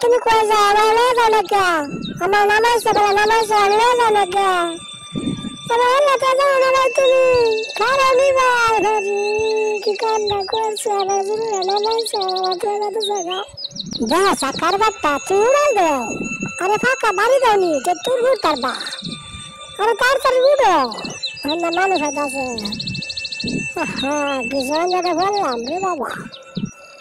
তুমি কই যাও আমার লয়ে যাও না কে আমার নামাইছে বলে নামাইছে আমি লয়ে যাও না কে আমার আল্লাহটা যাও না ভাই তুমি খারাপই ভাই হরি কি কান্না করছে আমার জন্য নামাইছে আমার তো যাতে জায়গা যা সাকার বাপ্পা তুই উড়াল দেও আরে ফাঁকা বাড়ি দাওনি যে তোর উঠার বা আরে তাড়াতাড়ি উঠো আমার মানুষ আছে হ্যাঁ কি জায়গাটা বললাম রে বাবা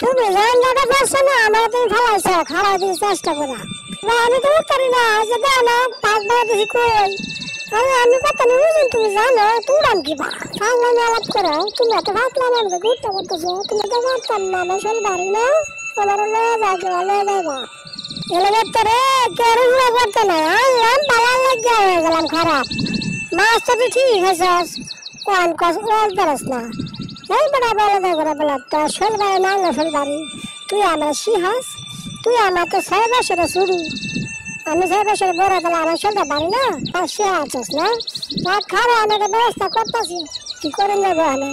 তুমি জায়গাটা পারছো না আমার তুমি ফেলাইছো খারাপ দিয়ে চেষ্টা করা আমি তো উঠতারি না যে দেও না 5 বার দেখি কই আরে আমি কথা বুঝুন তুমি জানো তুরাম কি বা পাগলামি আলাপ করো তুমি এত ভাবলাম আমাকে ঘুরতে করতেছো তুমি তো পারতাম না আমার শরীর ভারী না আমার লয়ে যাইবা এলে ভেতরে কেউ ঘুরে করতে না আনলাম ভালো লেগে হয়ে গেলাম খারাপ মাছ তো তুই ঠিক হয়েছস কোন কস ওল দেরস না এই বড় বলে তোর শরীর ভারী না আমার শরীর ভারী তুই আমার সিহাস তুই আমার তো 6 বছরের শুরু আমি 6 বছর বড় তাহলে আমার শরীরটা ভারী না আর সে আছিস না রাত খাবে আমি একটা ব্যবস্থা করতেছি কি করে নেবো আমি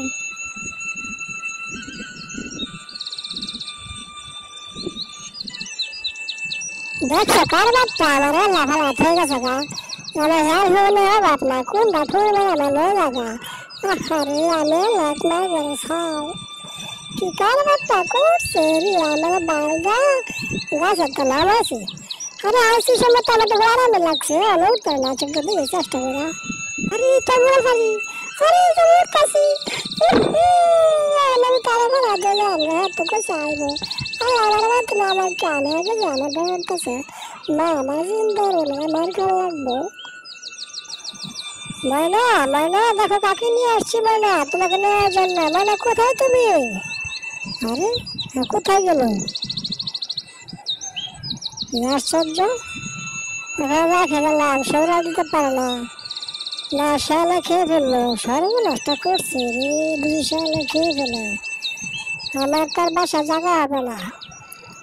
দেখছো কার বাচ্চা আমার লাফালা হয়ে গেছে গা আমার হেল হলে বাপ না কোন বাঠুর মানে আমার লয়ে যাগা আরে আমি লাট মার গেলে খাও কি কার বাচ্চা করছে রে আমার বালদা গাছের তো নাম আছে আরে আসি সময় তো আমার তো আরামে লাগছে আমি উঠতে না চোখটা দিয়ে চেষ্টা করা আরে তো মনে পারি আরে তো উঠতেছি আমি তারা করা দিলে আমরা তো কোথায় আইবো আর আমার বাদ না আমার কানে আগে জানা বেরোতেছে না আমার চিন্তা রইল আমার খাওয়া লাগবো ময়না দেখো কাকে নিয়ে আসছি ময়না তোমাকে নেওয়ার জন্য ময়না কোথায় তুমি আরে কোথায় গেল আশ্চর্য রেখে গেলাম সৌরা দিতে পারে না না শালে খেয়ে ফেললো সর্বনষ্ট করছে রে 2 শালে খেয়ে ফেলে আমার তার বাসা জায়গা হবে না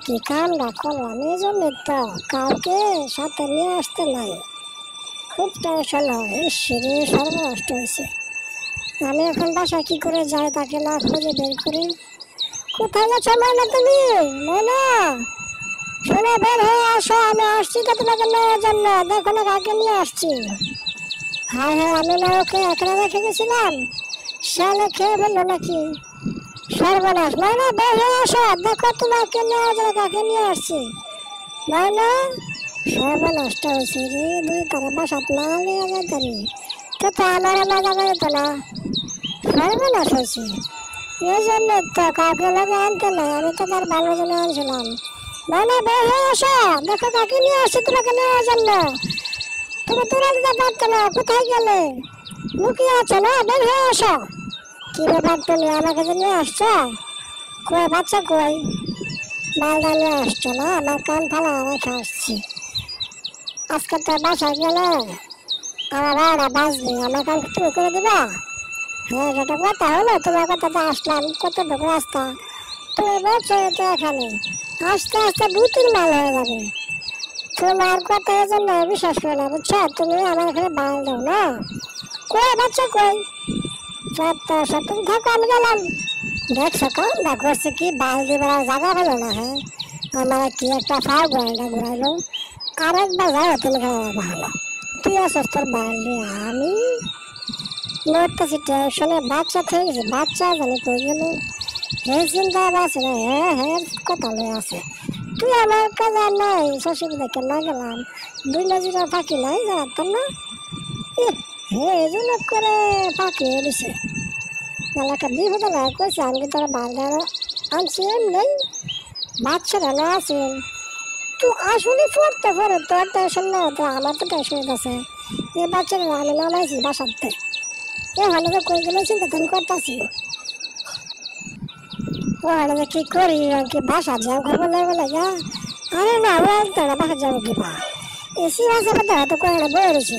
কি কামটা করলাম এই জন্য তো কাউকে সাথে নিয়ে আসতে নাই খুব টেনশন হয় ইসরে সর্বনষ্ট হয়েছে আমি এখন বাসায় কি করে যাই তাকে না খুঁজে বের করি কোথায় গেছো ময়না তুমি ময়না শুনে বের হয়ে আসো আমি আসছি তো তোমাকে নেওয়ার জন্য দেখো না কাকে নিয়ে আসছি হ্যাঁ আমি না ওকে এখানে রেখে গেছিলাম শালে খেয়ে ফেললো নাকি সর্বনাশ ময়না বের হয়ে আসো দেখো তোমাকে নেওয়ার জন্য কাকে নিয়ে আসছি ময়না সর্বনষ্ট হয়েছে রে 2 তারা বাসাত না নিয়ে যাইতারি তো আমার মজা করে তো না সর্বনাশ হয়েছে এই জন্য তো কাউকে লোকে আনতে নাই আমি তো তার ভালো জন্য আনছিলাম ময়না বের হয়ে আসো দেখো কাকে নিয়ে আসছি তোমাকে নেওয়ার জন্য তুমি তোরা দিতে পারতো না কোথায় গেলে লুকিয়ে আছো না বের হয়ে আসো কি ব্যাপার তুমি আমাকে যে নিয়ে আসছো কই বাচ্চা কই মালদা নিয়ে আসছো না আমার কান ফালা রেখে আসছি আজকে তো বাসায় গেলে আমার বাড়া বাজবে আমার কান তুমি করে দিবা হ্যাঁ যেটা কথা হলো তোমার কথাতে আসলাম কতটুকু রাস্তা তুমি বলছো তো এখানে আস্তে আস্তে 2-3 মাইল হয়ে যাবে তোমার কথার জন্য বিশ্বাস করে না বুঝছো তুমি আমার এখানে বাল দাও না কই বাচ্চা কই সব তুমি থাকো আমি গেলাম দেখছো কামটা করছে কি বাল দিবার জায়গা হলো না হ্যাঁ আমার কি একটা ফাও ঘুরাইলো আরেকবার যাও তুমি ভালো তুই আসছ তোর বাল দিয়ে আমি নড়তেছি টেনশনে বাচ্চা থেকে গেছে বাচ্চা জানি কই গেল হে চিন্তা আছে না হ্যাঁ কথা লয়ে আছে তুই আমার কাজে নাই শ্বশুর দেখে না গেলাম 2 নজরের ফাঁকি নাই জানতাম না হে এই জন্য করে ফাঁকি হয়ে দিছে একটা বিপদে না কইছে আমি তোর বালদার আনছি এমনি বাচ্চারা না আছেন তুই আসলে পড়তে পারে তোর টেনশন না তো আমার তো টেনশন আছে এই বাচ্চারা আমি নামাইছি বাসাতে এখানে তো কই গেলে চিন্তা তুমি করতেছি ওখানে কি করি কি বাসা যাও খবর লাগবে লাগা আরে না তোরা বাসা যাবো কি পা এসি বাসা কথা হয়তো কই বলেছে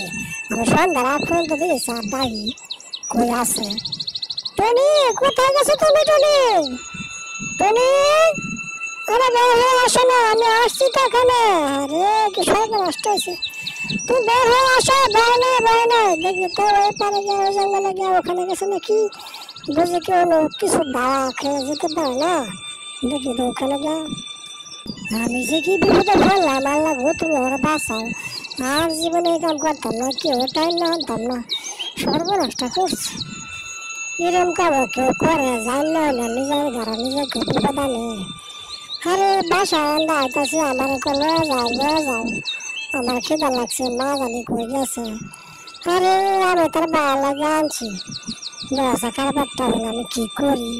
আমি সন্ধ্যা রাত পর্যন্ত দিয়েছি আর দাই কই আছে টনি কোথায় গেছো তুমি টনি টনি আরে বের হয়ে আসো না আমি আসছি তো এখানে আরে কি সব নষ্ট হয়েছে তুই বের হয়ে আসো ভয় নাই দেখি তো ওই পারে গিয়ে ওই জঙ্গলে গিয়ে ওখানে গেছে নাকি বুঝে কেউ কিছু দাওয়া খেয়ে যেতে পারে না দেখি তো ওখানে গিয়ে আমি যে কি বিপদে পড়লাম, আল্লাহ গো তুমি ওরা বাঁচাও। আর জীবনে এই কাম করতাম না, কেউ টাইম না আনতাম না, সর্বনাশটা করছে। এরম কাম কেউ করে জানলে হলে নিজের ঘরে নিজে কেউ বিপদ আনে। আরে বাসায় আন্দা আইতাছি, আমার যাও আমার খিদা লাগছে, মা জানি কই গেছে। আরে আমি তার বাবা লাগে আনছি, ব্যবসা কারবারটা হলে আমি কি করি,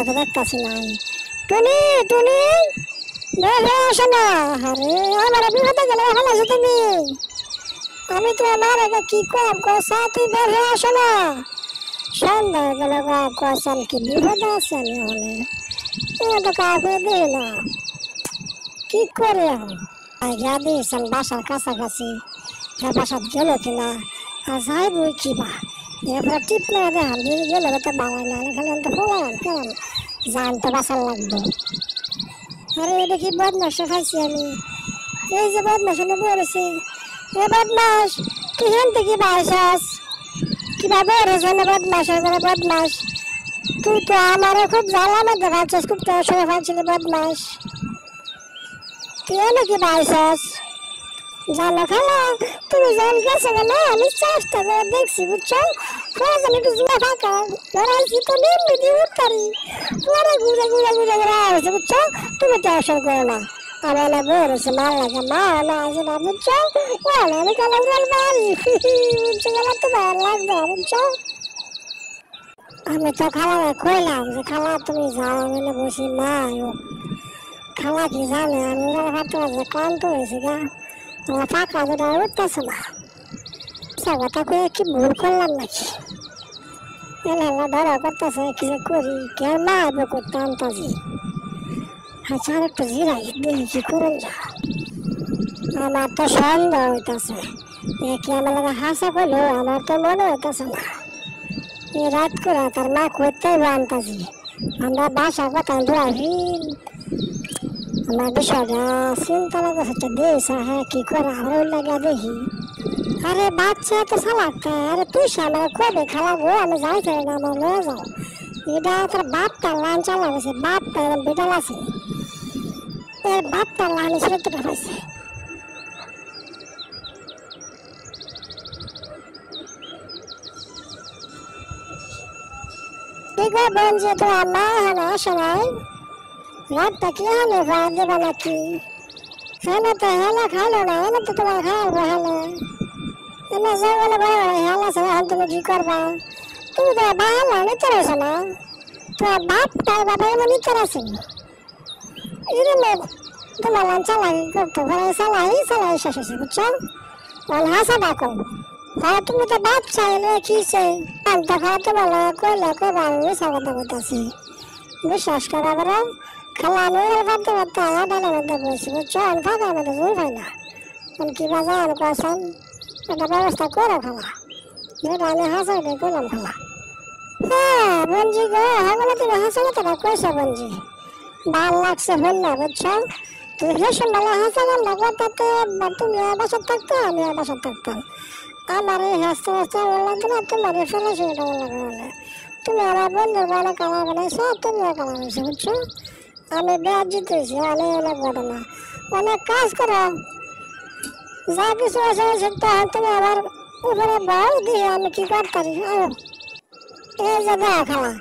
তো দেখতেছি নাই। টুনি টুনি বের হয়ে আসো না। আরে আমার বিপদে গেলে এখন আছো তুমি, আমি তো আমার আগে কি কম কষা, তুই বের হয়ে আসো না। সন্ধ্যা হয়ে গেল কষান কি বিপদে আছে আমি হলে, তো কাউকে দিই না, কি করে এখন আইডিয়া দিয়েছেন বাসার কাছাকাছি, বাসাত গেল কিনা আর যাইবই কিবা। এরপরে টিপ না দেখান যদি গেলে তো বাঙাই না, খালি তো ফোলাম কেন জান তো বাসার লাগবে। আরে এটা কি বদমাসে খাইছি আমি, এই যে বদমাস বলেছি। এ বদমাস তুই হেন থেকে বাইসাস কিবা বেড়েছে না, বদমাসের করে বদমাস। তুই তো আমারও খুব জ্বালা মধ্যে ভাবছিস, খুব তোর সঙ্গে ভাবছিলি বদমাস। তুই নাকি বাইসাস জানো খেলা, তুমি যখন গেছো গেলে আমি চেষ্টা করে দেখছি বুঝছো, প্রয়োজন একটু জুয়া ফাঁকা ধরাইছি তো নিম্নি দিয়ে উঠতারি, পরে ঘুরে ঘুরে ঘুরে ঘুরে আসছে বুঝছো। তুমি টেনশন করো না, আমার না বলেছে মার লাগে, মা না আছে না বুঝছো, আমি কালা উড়াল বাড়ি বুঝছো, গেলে তো ভালো লাগবে বুঝছো। আমি তো খালা কইলাম যে খালা তুমি যাও, আমি না বসি মা খালা কি জানে আমি উড়াল ভাবতে পারছি, ক্লান্ত হয়েছি গা, আমার ফাঁকা যেটা উঠতেছে না। কথা কয়ে কি ভুল করলাম নাকি, এলা ধরা করতেছে কি যে করি, কে মা আইব করতে আনতাছি। আচ্ছা আর একটু জিরাই দেখি কি করুন যা। আমার তো সন্দেহ হইতেছে, কি আমার লাগে হাসা করলো, আমার তো মনে হইতেছে না। এই রাত করে তার মা করতে আনতাছি, আমরা বাসা কথা ধরাই আমার বিষয়টা চিন্তা লাগছে, দিয়েছে হ্যাঁ কি করে আমার লাগা দেখি। আরে বাচ্চা তো সালাকটা, আরে তুই আমার কবে খালা গো, আমি যাইতে না আমার লয়ে যাও। এটা তোর বাপটা লান চালা গেছে, বাপটা বিড়াল আছে, এর বাপটা লান সত্যটা পাইছে। ঠিক আছে বোন, যে তোমার মা এখানে আসে নাই, রাতটা কি এখানে ভাড়া দেবা নাকি? হেলে তো হেলা খাইলো না, এনে তো তোমার খাইবো হেলে, এনে জঙ্গলে বড় হেলা আছে, এখন তুমি কি করবা? তুমি তো বাহালা নিতে রয়েছো না, তোমার বাপটার বাবা এমন নিতে আছে এরমে তোমার লান চালাই করতো, ঘরে চালাই শেষ হয়েছে বুঝছো। হাসা ডাকো, হ্যাঁ তুমি তো বাচ্চা এলে কি চাই দেখা তোমার কইলে কইবা আমি মিশা কথা বলতেছি, বিশ্বাস করা করে খালা আমি ভাবতে ভাবতে আয়া ডালের মধ্যে বসছি বুঝছো, আমি ফাঁকার মধ্যে জোর পাই না, কি বাজা আমি কয়েছেন একটা ব্যবস্থা করো খালা, যেটা আমি হাসাইটাই করলাম খালা। হ্যাঁ বঞ্জি গো, হ্যাঁ বলে তুমি হাসা কথাটা কইছো বঞ্জি, ভাল লাগছে বললে বুঝছো। তুমি ভীষণ ভালো হাসা গানটা করতে, তুমি বাসার থাকতো আমি বাসার থাকতাম, আমার এই হাসতে হাসতে ভালো লাগতো না, তোমার এই ফেলে সেটা ভালো লাগে বলে, তুমি আমার বন্ধুর বলে কালা বানাইছো, তুমিও কালা বানাইছো বুঝছো। আমি বেয়ার জিতেছি, আমি অনেক ঘটনা অনেক কাজ করো, যা কিছু আছে তখন তুমি আমার উপরে বল দিয়ে আমি কি করতারি। এই যে দেখা খালা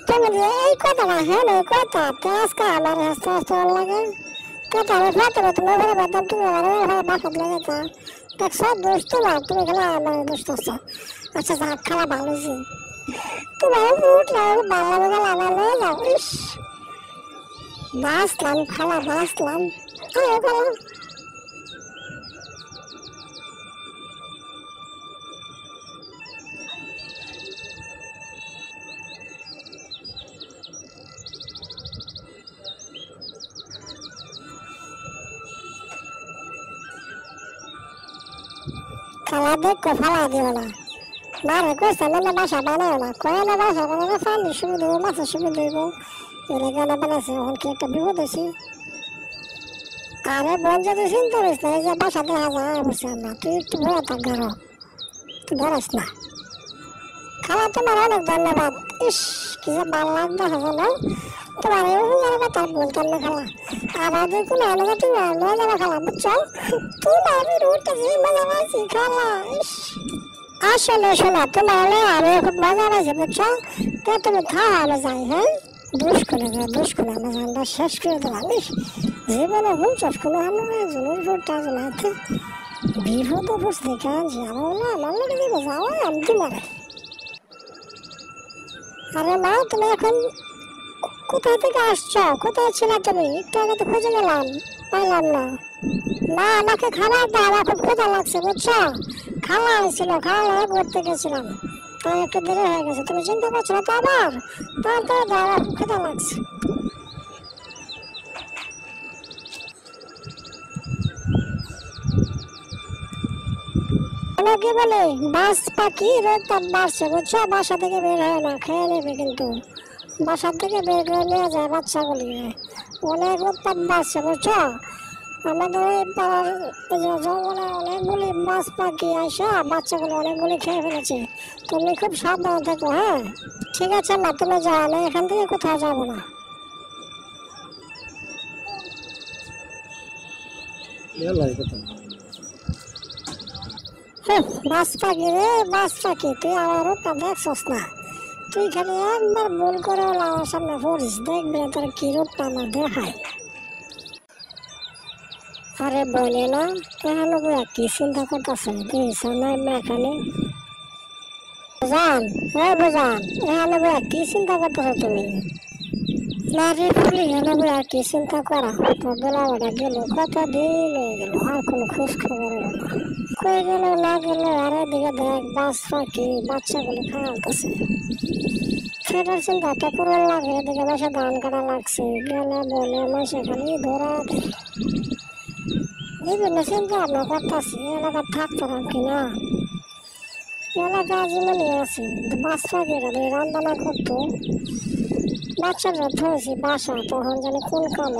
তুমি এই কথাটা হ্যাঁ এই কথা আজকে আমার হাসতে হাসতে ভালো লাগে, কথা আমি ফাতে তুমি উপরে বাদাম, তুমি আমার বাসাত লেগে তা দেখছো দোষ তোমার, তুমি খেলা আমার দোষ করছো। আচ্ছা যা খালা ভালো হয়েছে, তোমার উঠলাম ভালো গেল আমার লয়ে যাও, ইস বাঁচলাম খালা বাঁচলাম। খালা দেখো ফালা দিও না, মারে কইছে না বাসা বানায় না, কয়ে না বাসা বানালে পানি সুবিধা দেবো, মাছের সুবিধা দেব, এলে কেন বানাইছে এখন কি একটা বিপদ হয়েছি। আরে বোন যদি চিন্তা করিস না, এই যে বাসা দেখা যায় বুঝলাম না, তুই একটু ভয় থাক ঘর, তুই ধরাস না। খালা তোমার অনেক ধন্যবাদ, ইস কি যে ভালো লাগবে হাসা না, তোমার এই হুঙ্গার কথা বলতাম না খালা, আমাদের কোনো আলাদা তুমি মজা যাবে খালা, বুঝছো? তোমার আমি রুটটা যে মজা পাইছি খালা, আসলে শোনা তোমার আমি খুব মজা পাইছি, বুঝছো? তো তুমি খাওয়া আমি যাই, হ্যাঁ দুষ করে আমার রান্না শেষ করে দেওয়া জীবনে হুঁচাস কোনো আমার রুটটা জনাতে বিপদ বুঝতে কাজ আমার লাগে দিব যাওয়া আমি তোমার। আরে মা তুমি এখন কোথায় থেকে আসছো? কোথায় ছিল তুমি? একটু আগে তো খুঁজে গেলাম, পাইলাম না। মা আমাকে খাবার দাও, আমার খুব ক্ষুধা লাগছে, বুঝছো? খাওয়া হয়েছিল, খাওয়া ঘুরতে গেছিলাম, তাই একটু দেরি হয়ে গেছে। তুমি চিন্তা করছো না তো আবার? তাড়াতাড়ি দাও, আমার খুব ক্ষুধা লাগছে। কি বলে বাস পাখি রোদ বাড়ছে, বুঝছো? বাসা থেকে বের হয় না, খেয়ে নেবে কিন্তু। বাসার থেকে বের করে নিয়ে যায় বাচ্চাগুলি, অনেক উৎপাত বাড়ছে, বুঝছো? আমাদের এই পাড়ার জঙ্গলে অনেকগুলি মাছ পাখি আসা বাচ্চাগুলো অনেকগুলি খেয়ে ফেলেছে। তুমি খুব সাবধান থেকো, হ্যাঁ? ঠিক আছে মা, তুমি যাও, না এখান থেকে কোথাও যাবো না। বাস পাখি রে বাস পাখি, তুই আমার রূপটা দেখছস না? তুই খালি একবার ভুল করে আমার সামনে পড়িস, দেখবি তোর কি রূপটা আমার দেখায়। আরে বলে না এখানে কি চিন্তা করতেছে, দেখিস না এখানে বুঝান, হ্যাঁ বুঝান, এখানে কি চিন্তা করতেছো তুমি? না রে ফুলি, এখানে কি চিন্তা করা? তোর বেলা ওটা গেল, কত দিন হয়ে গেল, আর কোনো খোঁজ খবর এলো না। কই গেল না গেল, আর এদিকে দেখ বাস পাখি বাচ্চাগুলি খাওয়াতেছে, সেটার চিন্তা তো পুরো লাগে। এদিকে বসে ধান কাটা লাগছে, গেলে বলে মাসে খালি ধরা দেয়। বিভিন্ন চিন্তা ভাবনা করতেছি, এলাকার থাকতাম কিনা। এলাকা জীবনে আছে, বাস পাখিরা রান্না করতো, বাচ্চারা ধরেছি বাসা, তখন জানি কোন কাম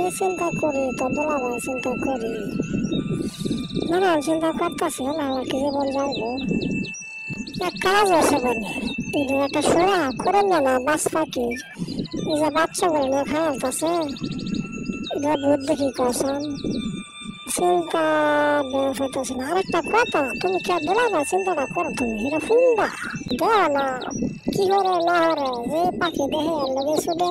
এই চিন্তা করি, তো দোলাভাই চিন্তা করি, নানান চিন্তা করতেছি আমার কি জীবন যাইবো। এক কাজ আছে বলে একটা সোয়া করে না বাস পাখি এই যে বাচ্চাগুলো না খাওয়াতেছে, এটা বুদ্ধি কি করছেন চিন্তা বেরোতেছে না। আরেকটা কথা, তুমি কে দোলাভাই চিন্তাটা করো, তুমি এটা শুনবা দেও না কি করে না হরে, যে পাখি দেখে এর লগে ছুটে,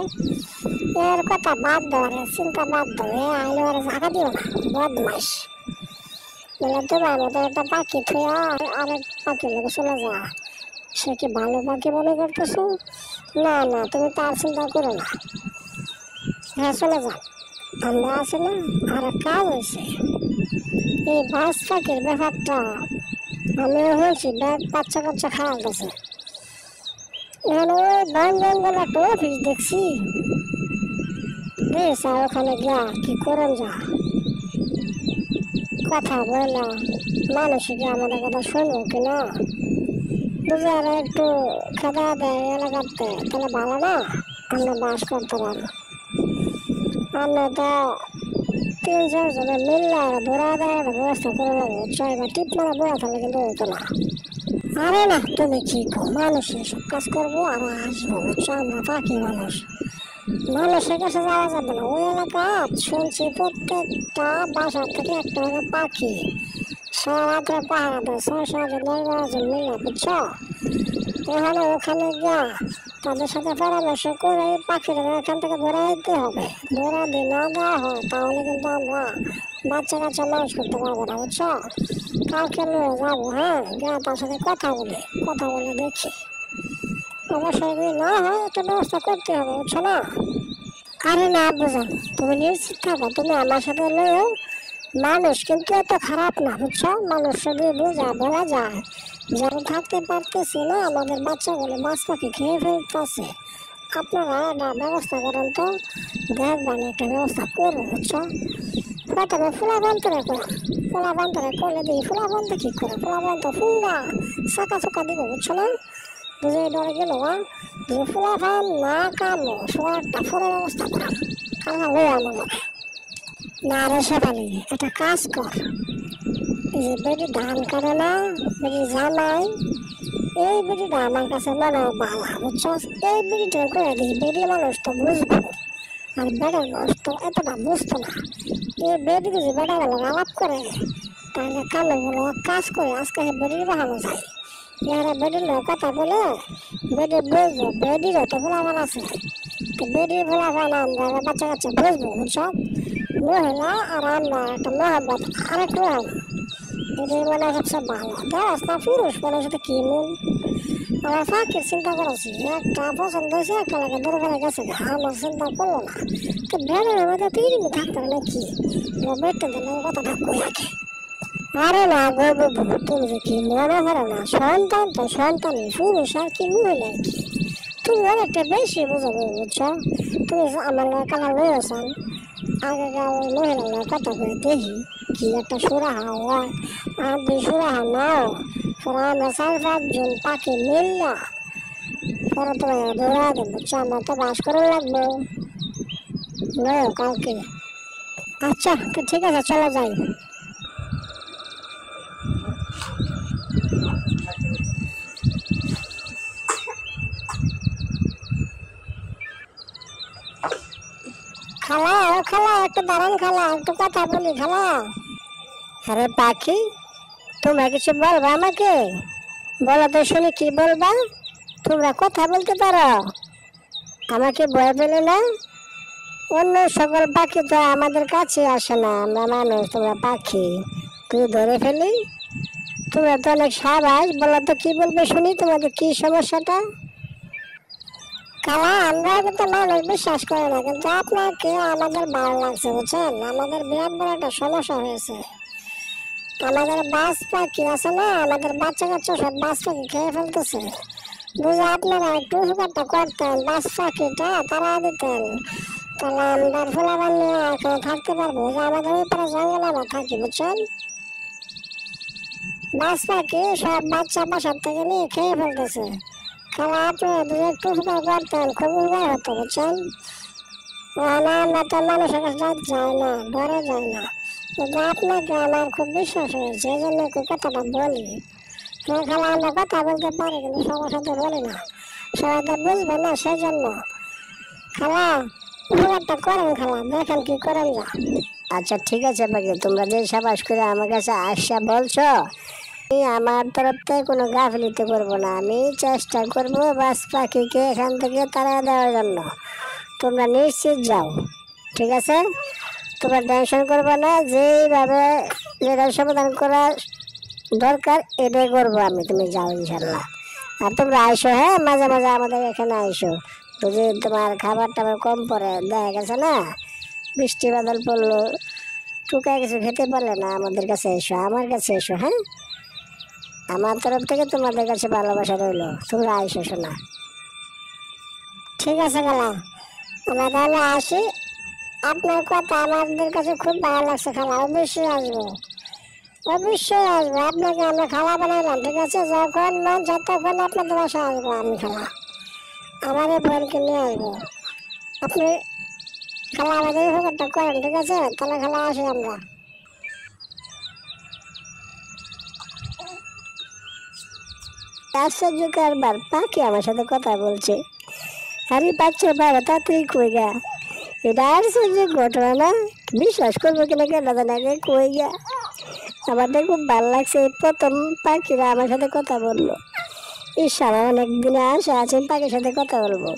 এর কথা বাদ দেওয়ারে চিন্তা বাদ দাও, এ আইলে ওরে জায়গা দিও না, বদমাস বলে তোমার মতো একটা পাখি থুয়া আরেক পাখির লোক চলে যা, সে কি ভালো পাখি মনে করতেছো? না না, তুমি তার চিন্তা করো না, হ্যাঁ চলে যা। আমরা আছে না আর কাজ হয়েছে, এই বাস পাখির ব্যাপারটা আমিও হয়েছি, বাচ্চা কাচ্চা খাওয়া গেছে। এখানে ওই বন জঙ্গল একটা অফিস দেখছি, ওখানে গিয়া কি করুন যা কথা বললাম, মানুষ কি আমাদের কথা শুনবো কিনা, বুঝে আর একটু খাওয়া দেয় এলাকাতে, তাহলে ভালো না, আমরা বাস করতে পারবো। আমরা তো 3-4 জনে মিললে ধরা দেওয়ার ব্যবস্থা করে নেবো, এবার টিপ মারা বয়া থাকলে কিন্তু হতো না। আরে না তুমি কি মানুষের সব কাজ করবো আর আসবো, বুঝছো? আমরা পাখি মানুষ, মানুষের কাছে যাওয়া যাবে না। ওই এলাকা শুনছি প্রত্যেকটা বাসার থেকে একটা করে পাখি সারাত্রে পাহারা দেয়, 6-7-10-12 জন মিলে, বুঝছো? এখানে ওখানে গিয়া তাদের সাথে পরামর্শ করে পাখিরা এখান থেকে ধরা দিতে হবে। ধরা দিয়ে না দেওয়া হয় তাহলে কিন্তু আমরা বাচ্চা কাচ্চা মানুষ করতে পারবো না, বুঝছো? কালকে নিয়ে যাবো, হ্যাঁ, গিয়ে তার সাথে কথা বলে দেখি, অবশ্যই যদি না হয় একটা ব্যবস্থা করতে হবে, বুঝছো না? আরে না বুঝান, তুমি নিশ্চিত থাকো, তুমি আমার সাথে লয়েও, মানুষ কিন্তু এত খারাপ না, বুঝছো? মানুষ যদি বলা যায় যারা থাকতে পারতেছি না, আমাদের বাচ্চাগুলো বাস পাখি খেয়ে ফেলতেছে, আপনারা একটা ব্যবস্থা করেন তো, দেখবেন একটা ব্যবস্থা করবো, বুঝছো? প্রথমে ফুলা বন্তরে করলে দিই, ফুলা বন্ধ কি করে, ফুলা বন্ধ ফুঙ্গা চাকা চোকা দিব, বুঝছো না? বুঝে ডরে গেল, যে ফুলা ফান না কামো একটা ফুলের ব্যবস্থা করা কারণ লই আমার না রে শেফালি, একটা কাজ কর, এই যে বেটি ধান কাটে না, বেটি জামাই এই বেডিটা আমার কাছে মনে হয় বালা, বুঝছো? এই বেডিটা করে দিই, বেডি মানুষ তো বুঝবো, আর বেড়ার মানুষ তো এতটা বুঝতো না। এই বেডি যদি বেড়া গেল আলাপ করে, তাহলে কালো গুলো কাজ করে আজকে বেডির বাহানো যায়। এরা বেডির কথা বলে বেডি বুঝবো, বেডিরও তো ভোলাবান আছে, তো বেডির ভোলাবান আমরা বাচ্চা কাচ্চা বুঝবো, বুঝছো? মহিলা আর আমরা একটা মহাব্বত আরেক রকম, এটাই মনে হচ্ছে ভালো। দেখ না পুরুষ মানুষ সাথে কি মন, আমার ফাঁকির চিন্তা করেছি, একটা পছন্দ হয়েছে, একটা লাগে দরকারে গেছে, আমার চিন্তা করলো না। তো বেড়ের মধ্যে তিরিমি থাকতে না কি, বেড়তে দিলে কথা থাকবো আগে। আরে না গো বাবু, তুমি যে কি মনে করো না, সন্তান তো সন্তানই, পুরুষ আর কি মহিলা কি, তুমি অনেকটা বেশি বোঝাবো, বুঝছো? তুমি আমার কালা লয়েছেন, আগেকার ওই মহিলার কথা করে দেখি কি একটা সুরাহা হয়, আর দুই সুরাহা নাও, পরে আমরা 4-5 জন পাখি মিললা পরে তোমার দৌড়া দেবো, বুঝছো? আমরা তো বাস করে লাগবো নয় কালকে। আচ্ছা তো ঠিক আছে, চলো যাই। খালা ও খালা, একটু দাঁড়ান খালা, একটু কথা বলি খালা। আরে পাখি, তোমরা কিছু বলবা আমাকে? বলো তো শুনি, কি বলবা? তোমরা কথা বলতে পারো, আমাকে ভয় পেলে না? অন্য সকল পাখি তো আমাদের কাছে আসে না, আমরা মানুষ, তোমরা পাখি, তুই ধরে ফেলি। তোমরা তো অনেক সাবাস, বলো তো কি বলবে শুনি, তোমাদের কি সমস্যাটা? কালা, আমরা কিন্তু মানুষ বিশ্বাস করে না, কিন্তু আপনাকে আমাদের ভালো লাগছে, বুঝছেন? আমাদের বিরাট বড় একটা সমস্যা হয়েছে। আমাদের বাস পাখি আছে না, আমাদের বাচ্চা কাচ্চা সব বাস পাখি খেয়ে ফেলতেছে। বুঝে আপনারা একটু উপকারটা করতেন, বাস পাখিটা তারা দিতেন, তাহলে আমরা ফোলাবান নিয়ে এখানে থাকতে পারবো, যে আমাদের উপরে জঙ্গলে আমরা থাকি, বুঝছেন? বাস পাখি সব বাচ্চা বাসার থেকে নিয়ে খেয়ে ফেলতেছে। খালা, আপনি যদি একটু উপকার করতেন খুব উপকার হতো, বুঝছেন? আমরা তো মানুষের কাছে যাই না, ডরে যাই না, কিন্তু আপনাকে আমার খুব বিশ্বাস হয়েছে, এই জন্য একটু কথাটা বলি। হ্যাঁ খালা, আমরা কথা বলতে পারি, কিন্তু সবার সাথে বলি না, সবাই তো বুঝবে না, সেই জন্য। খালা, উপকারটা করেন খালা, দেখেন কি করেন যা। আচ্ছা ঠিক আছে পাখি, তোমরা যে সাবাস করে আমার কাছে আসা বলছো, আমি আমার তরফ থেকে কোনো গাফিলিতে করবো না, আমি চেষ্টা করবো বাস পাখিকে এখান থেকে তাড়া দেওয়ার জন্য। তোমরা নিশ্চিত যাও, ঠিক আছে? তোমরা টেনশন করবে না, যেইভাবে যেটা সমাধান করা দরকার এটাই করবো আমি, তুমি যাও ইনশাল্লাহ। আর তোমরা আইসো, হ্যাঁ মাঝে মাঝে আমাদের এখানে আইসো, যদি তোমার খাবার টাবার কম পড়ে, দেখা গেছে না বৃষ্টি বাদল পড়লো, টুকায় কিছু খেতে পারলে না, আমাদের কাছে এসো, আমার কাছে এসো, হ্যাঁ? আমার তরফ থেকে তোমাদের কাছে ভালোবাসা রইলো, তোমরা আইসো শোনা। ঠিক আছে খালা, আমরা তাহলে আসি। আপনার কথা আমাদের কাছে খুব ভালো লাগছে খালা, অবশ্যই আসবো, অবশ্যই আসবো। আপনাকে আমরা খালা বানাইলাম, ঠিক আছে? যখন মন চায় তখন আপনাদের বাসায় আসবো আমি খালা, আমার এই বোনকে নিয়ে আসবো। আপনি খালা আমাদের উপকারটা করেন, ঠিক আছে? তাহলে খালা আসি আমরা। আশ্চর্য কারবার, পাখি আমার সাথে কথা বলছে, আরে বাচ্চা বাবা তাড়াতাড়ি কই গা, এটা আশ্চর্য ঘটনা না? বিশ্বাস করবো কিনা কেন জানি, কই গা। আমার খুব ভালো লাগছে, এই প্রথম পাখিরা আমার সাথে কথা বললো। আমার অনেকদিনে আসা আছে পাখির সাথে কথা বলবো,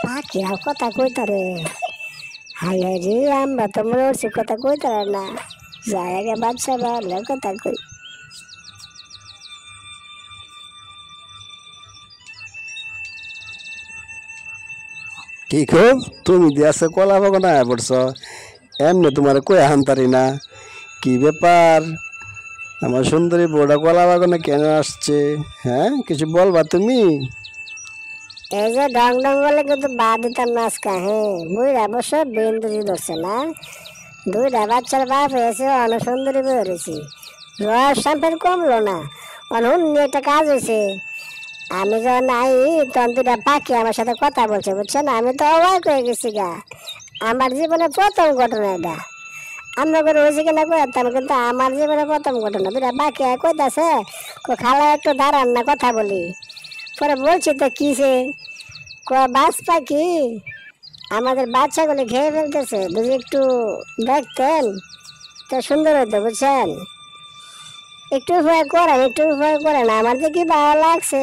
পাখিরা কথা কইতারে। হাই হাই রে, আমরা তো মনে হচ্ছে কথা কইতারে না, যাই আগে বাচ্চা বাড়লে কথা কই। কি খুব তুমি দিয়াছে কলা বাগানে পড়ছ, এমনি তোমার কই হান্তারি না, কি ব্যাপার? আমার সুন্দরী বউটা কলা বাগানে কেন আসছে? হ্যাঁ কিছু বলবা তুমি? এই যে ডং ডং বলে কিন্তু বাদ দিতাম না আজকে, হ্যাঁ বুড়া অবশ্য বেন্দুরি ধরছে না, দুইটা বাচ্চার বাপ হয়েছে, অনেক সুন্দরী বই হয়েছি, রস শ্যাম্পেন কমলো না, অনেক একটা কাজ হয়েছে। আমি যখন নাই তখন দুটা পাখি আমার সাথে কথা বলছে, বুঝছেন? আমি তো অবাক হয়ে গেছি গা, আমার জীবনে প্রথম ঘটনা এটা। আমরা করে হয়েছে কিনা কইতাম, কিন্তু আমার জীবনে প্রথম ঘটনা। দুটা পাখি কইতাছে, খালা একটু দাঁড়ান না কথা বলি। পরে বলছি তো কিসে বাস পাখি আমাদের বাচ্চাগুলো খেয়ে ফেলতেছে, যদি একটু দেখতেন তো সুন্দর হতো, বুঝছেন? একটু ভয় করেন, আমার তো কি ভালো লাগছে,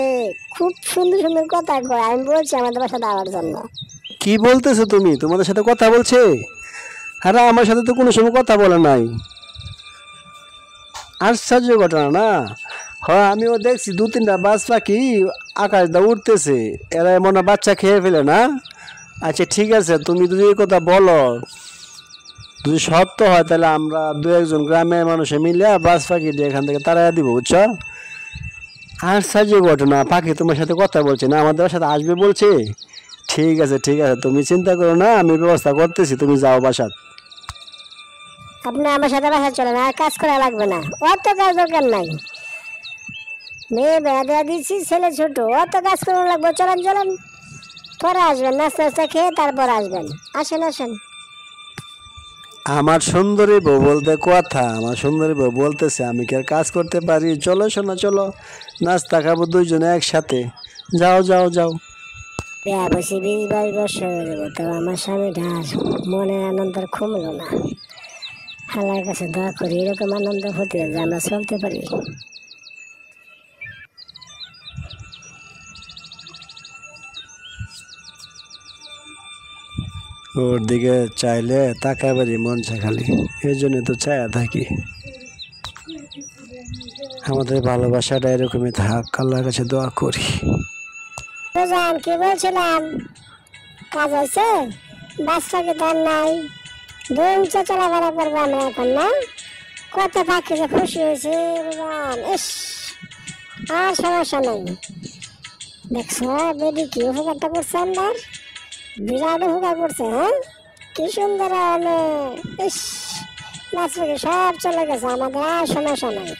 খুব সুন্দর সুন্দর কথা কয়। আমি বলছি আমাদের বাসা দেওয়ার জন্য। কি বলতেছো তুমি? তোমাদের সাথে কথা বলছে? আরে আমার সাথে তো কোনো সময় কথা বলে নাই। আশ্চর্য ঘটনা না? হ্যাঁ, আমিও দেখছি 2-3টা বাজ পাখি আকাশ দা উঠতেছে, এরা মনে হয় বাচ্চা খেয়ে ফেলে না। আচ্ছা ঠিক আছে, তুমি যদি এই কথা বলো, যদি সত্য হয় তাহলে আমরা 2-1 জন গ্রামের মানুষে মিলে বাজ পাখি দিয়ে এখান থেকে তাড়াইয়া দিব, বুঝছো? আশ্চর্য ঘটনা, পাখি তোমার সাথে কথা বলছে না, আমাদের সাথে আসবে বলছে। ঠিক আছে তুমি চিন্তা করো না, আমি ব্যবস্থা করতেছি, তুমি যাও বাসাত। আপনি আমার সাথে বাসা চলেন, আর কাজ করা লাগবে না, অত কাজ দরকার নাই। মেয়ে বেড়া দেওয়া দিচ্ছি, ছেলে ছোট, অত কাজ করা লাগবে। চলেন পরে আসবেন, নাস্তা খেয়ে তারপর আসবেন। আসেন। আমার সুন্দরী বউ বলতে কথা, আমার সুন্দরী বউ বলতেছে আমি কি আর কাজ করতে পারি? চলো শোনা, চলো নাস্তা খাবো 2 জনে একসাথে। যাও। বসে 20-22 বছর হয়ে যাবো, তো আমার স্বামীটা আর মনের আনন্দ কমলো না। আল্লাহর কাছে দোয়া করি এরকম আনন্দ হতে যে আমরা চলতে পারি। ওর দিকে চাইলে তাকাবারই মন চায় খালি, এই জন্য তো চায়া থাকি। আমাদের ভালোবাসাটা এরকমই থাক, আল্লাহর কাছে দোয়া করি। কি বলছিলাম, কাজ হয়েছে? বাচ্চাকে তার নাই, দৌড়ে চলাফেরা করবো আমরা এখন, না? কত পাখি যে খুশি হয়েছে, ইস আর সমস্যা নেই। দেখছো বেবি কি উপকারটা করছে, আমার বিরাট উপকার করছে। হ্যাঁ, কি সুন্দর, ইস নাচবে সব চলে গেছে, আমাদের আর সমস্যা নাই।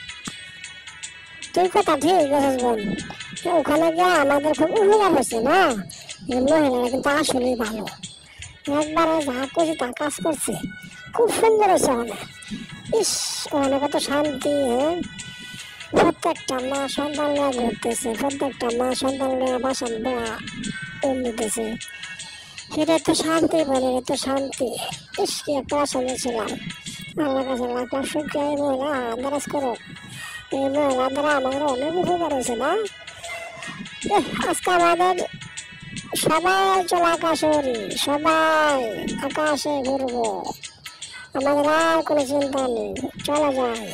তুই কথা ঠিক আছে বোন, ওখানে গিয়ে আমাদের খুব উপকার হয়েছে না। এই মহিলারা কিন্তু আসলেই ভালো, একবারে যা করছে তা কাজ করছে, খুব সুন্দর হয়েছে। ইস ওখানে কত শান্তি। হ্যাঁ, প্রত্যেকটা মা সন্তান নিয়ে ঘুরতেছে, প্রত্যেকটা মা সন্তান নিয়ে বাসা নিতেছে, সেটা তো শান্তি বলে, তো শান্তি। ইস কি একটা আশা নিয়েছিলাম, আল্লাহ কাছে লাখ লাখ শুক্রিয়া। এই মহিলা আন্দাজ করো, এই মহিলা দ্বারা আমাদের অনেক উপকার হয়েছে না। আজকে আমাদের সবাই চলে আকাশে উড়ি, সবাই আকাশে ঘুরবো, আমাদের আর কোনো চিন্তা নেই, চলে যায়।